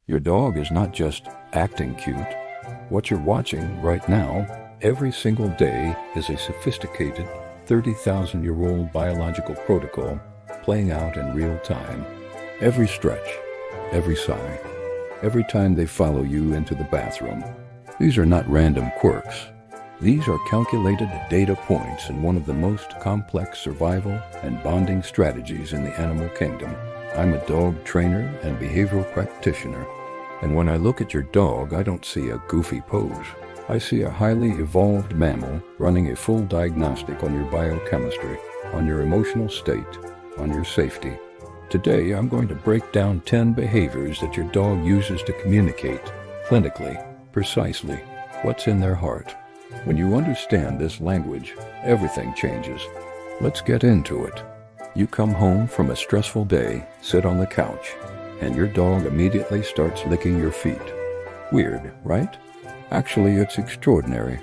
Your dog is not just acting cute. What you're watching right now, every single day, is a sophisticated 30,000-year-old biological protocol playing out in real time. Every stretch, every sigh, every time they follow you into the bathroom. These are not random quirks. These are calculated data points in one of the most complex survival and bonding strategies in the animal kingdom. I'm a dog trainer and behavioral practitioner, and when I look at your dog, I don't see a goofy pose. I see a highly evolved mammal running a full diagnostic on your biochemistry, on your emotional state, on your safety. Today, I'm going to break down 10 behaviors that your dog uses to communicate, clinically, precisely, what's in their heart. When you understand this language, everything changes. Let's get into it. You come home from a stressful day, sit on the couch, and your dog immediately starts licking your feet. Weird, right? Actually, it's extraordinary.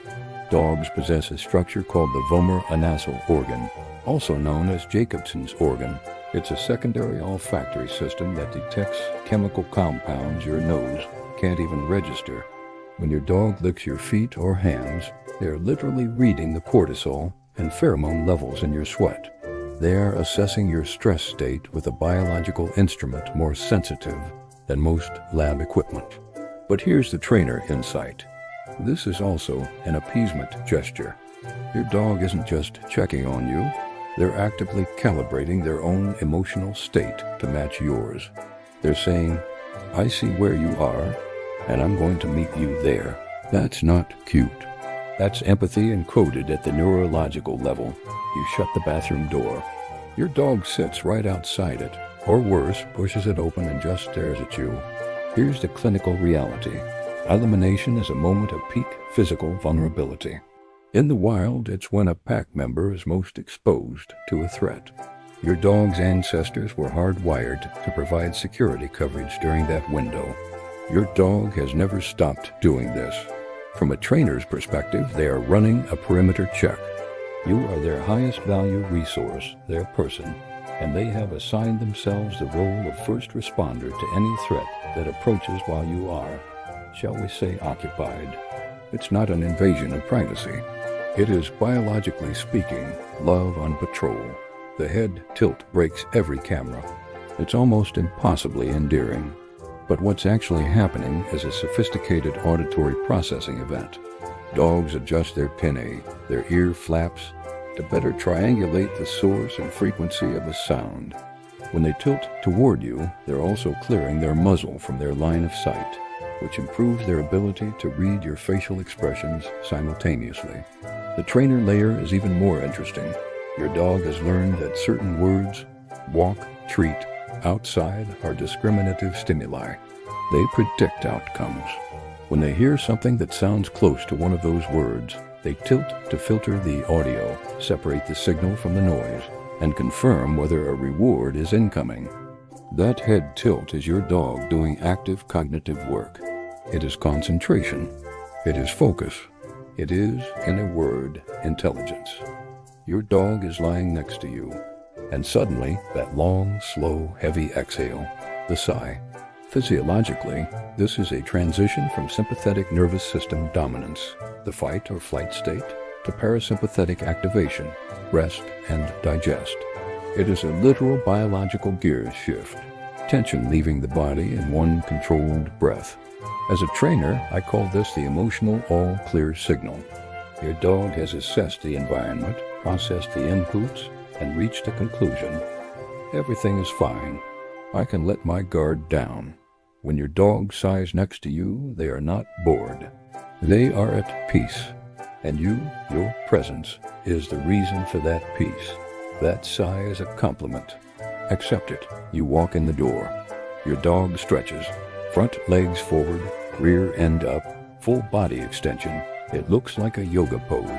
Dogs possess a structure called the vomer-anasal organ, also known as Jacobson's organ. It's a secondary olfactory system that detects chemical compounds your nose can't even register. When your dog licks your feet or hands, they're literally reading the cortisol and pheromone levels in your sweat. They're assessing your stress state with a biological instrument more sensitive than most lab equipment. But here's the trainer insight. This is also an appeasement gesture. Your dog isn't just checking on you. They're actively calibrating their own emotional state to match yours. They're saying, I see where you are, and I'm going to meet you there. That's not cute. That's empathy encoded at the neurological level. You shut the bathroom door. Your dog sits right outside it, or worse, pushes it open and just stares at you. Here's the clinical reality. Elimination is a moment of peak physical vulnerability. In the wild, it's when a pack member is most exposed to a threat. Your dog's ancestors were hardwired to provide security coverage during that window. Your dog has never stopped doing this. From a trainer's perspective, they are running a perimeter check. You are their highest value resource, their person, and they have assigned themselves the role of first responder to any threat that approaches while you are, shall we say, occupied. It's not an invasion of privacy. It is, biologically speaking, love on patrol. The head tilt breaks every camera. It's almost impossibly endearing. But what's actually happening is a sophisticated auditory processing event. Dogs adjust their pinnae, their ear flaps, to better triangulate the source and frequency of a sound. When they tilt toward you, they're also clearing their muzzle from their line of sight, which improves their ability to read your facial expressions simultaneously. The trainer layer is even more interesting. Your dog has learned that certain words, walk, treat, outside, are discriminative stimuli. They predict outcomes. When they hear something that sounds close to one of those words, they tilt to filter the audio, separate the signal from the noise, and confirm whether a reward is incoming. That head tilt is your dog doing active cognitive work. It is concentration. It is focus. It is, in a word, intelligence. Your dog is lying next to you, and suddenly, that long, slow, heavy exhale, the sigh. Physiologically, this is a transition from sympathetic nervous system dominance, the fight or flight state, to parasympathetic activation, rest and digest. It is a literal biological gear shift, tension leaving the body in one controlled breath. As a trainer, I call this the emotional all-clear signal. Your dog has assessed the environment, processed the inputs, and reached a conclusion. Everything is fine. I can let my guard down. When your dog sighs next to you, they are not bored. They are at peace. And you, your presence, is the reason for that peace. That sigh is a compliment. Accept it. You walk in the door. Your dog stretches. Front legs forward, rear end up, full body extension. It looks like a yoga pose.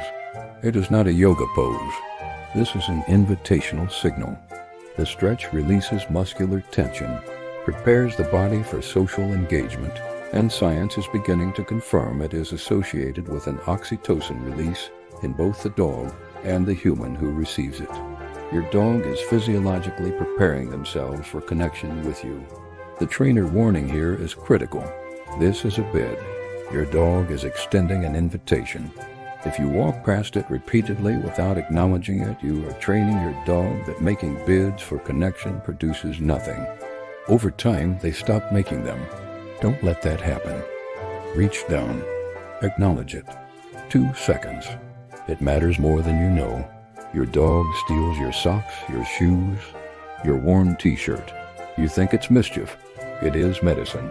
It is not a yoga pose. This is an invitational signal. The stretch releases muscular tension, prepares the body for social engagement, and science is beginning to confirm it is associated with an oxytocin release in both the dog and the human who receives it. Your dog is physiologically preparing themselves for connection with you. The trainer warning here is critical. This is a bid. Your dog is extending an invitation. If you walk past it repeatedly without acknowledging it, you are training your dog that making bids for connection produces nothing. Over time, they stop making them. Don't let that happen. Reach down. Acknowledge it. 2 seconds. It matters more than you know. Your dog steals your socks, your shoes, your worn t-shirt. You think it's mischief. It is medicine.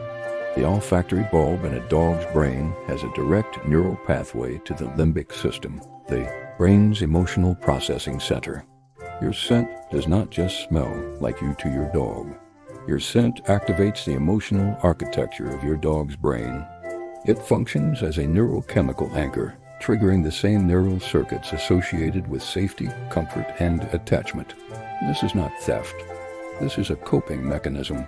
The olfactory bulb in a dog's brain has a direct neural pathway to the limbic system, the brain's emotional processing center. Your scent does not just smell like you to your dog. Your scent activates the emotional architecture of your dog's brain. It functions as a neurochemical anchor, triggering the same neural circuits associated with safety, comfort, and attachment. This is not theft. This is a coping mechanism.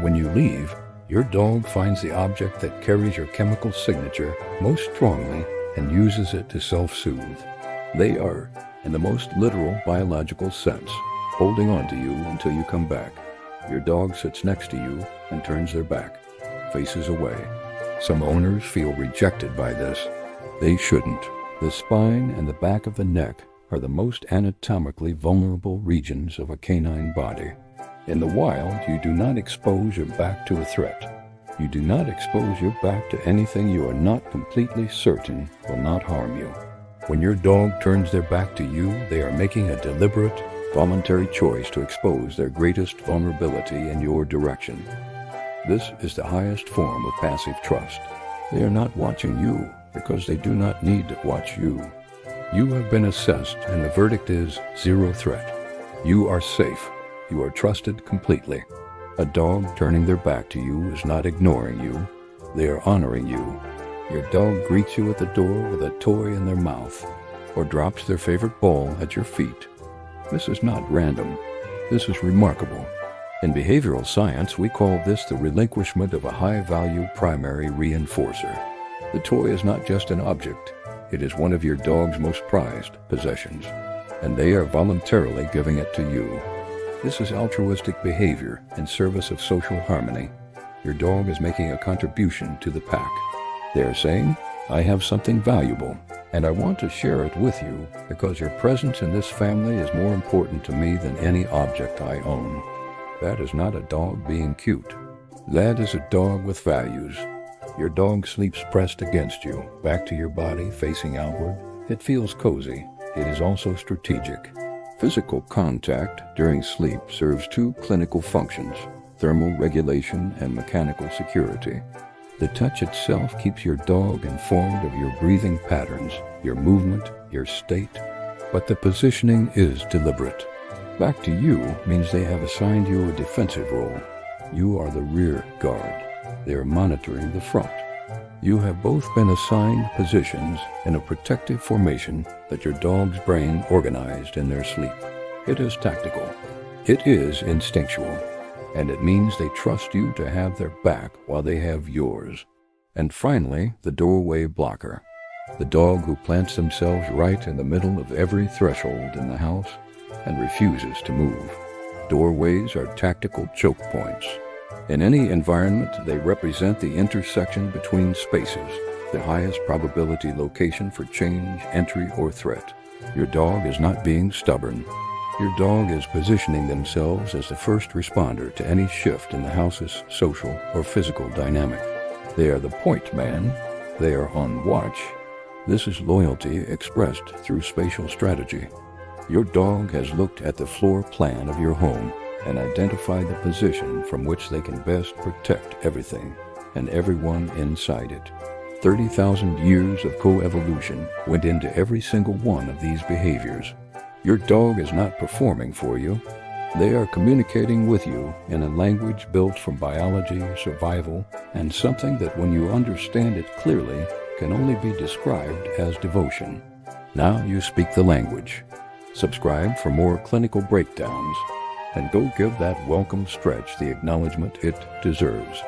When you leave, your dog finds the object that carries your chemical signature most strongly and uses it to self-soothe. They are, in the most literal biological sense, holding on to you until you come back. Your dog sits next to you and turns their back, faces away. Some owners feel rejected by this. They shouldn't. The spine and the back of the neck are the most anatomically vulnerable regions of a canine body. In the wild, you do not expose your back to a threat. You do not expose your back to anything you are not completely certain will not harm you. When your dog turns their back to you, they are making a deliberate, voluntary choice to expose their greatest vulnerability in your direction. This is the highest form of passive trust. They are not watching you because they do not need to watch you. You have been assessed and the verdict is 0 threat. You are safe. You are trusted completely. A dog turning their back to you is not ignoring you. They are honoring you. Your dog greets you at the door with a toy in their mouth or drops their favorite ball at your feet. This is not random. This is remarkable. In behavioral science, we call this the relinquishment of a high-value primary reinforcer. The toy is not just an object. It is one of your dog's most prized possessions, and they are voluntarily giving it to you. This is altruistic behavior in service of social harmony. Your dog is making a contribution to the pack. They are saying, I have something valuable, and I want to share it with you because your presence in this family is more important to me than any object I own. That is not a dog being cute. That is a dog with values. Your dog sleeps pressed against you, back to your body, facing outward. It feels cozy. It is also strategic. Physical contact during sleep serves 2 clinical functions, thermal regulation and mechanical security. The touch itself keeps your dog informed of your breathing patterns, your movement, your state, but the positioning is deliberate. Back to you means they have assigned you a defensive role. You are the rear guard. They are monitoring the front. You have both been assigned positions in a protective formation that your dog's brain organized in their sleep. It is tactical. It is instinctual. And it means they trust you to have their back while they have yours. And finally, the doorway blocker. The dog who plants themselves right in the middle of every threshold in the house and refuses to move. Doorways are tactical choke points. In any environment, they represent the intersection between spaces, the highest probability location for change, entry, or threat. Your dog is not being stubborn. Your dog is positioning themselves as the first responder to any shift in the house's social or physical dynamic. They are the point man. They are on watch. This is loyalty expressed through spatial strategy. Your dog has looked at the floor plan of your home and identified the position from which they can best protect everything and everyone inside it. 30,000 years of coevolution went into every single one of these behaviors. Your dog is not performing for you. They are communicating with you in a language built from biology, survival, and something that when you understand it clearly can only be described as devotion. Now you speak the language. Subscribe for more clinical breakdowns, and go give that welcome stretch the acknowledgement it deserves.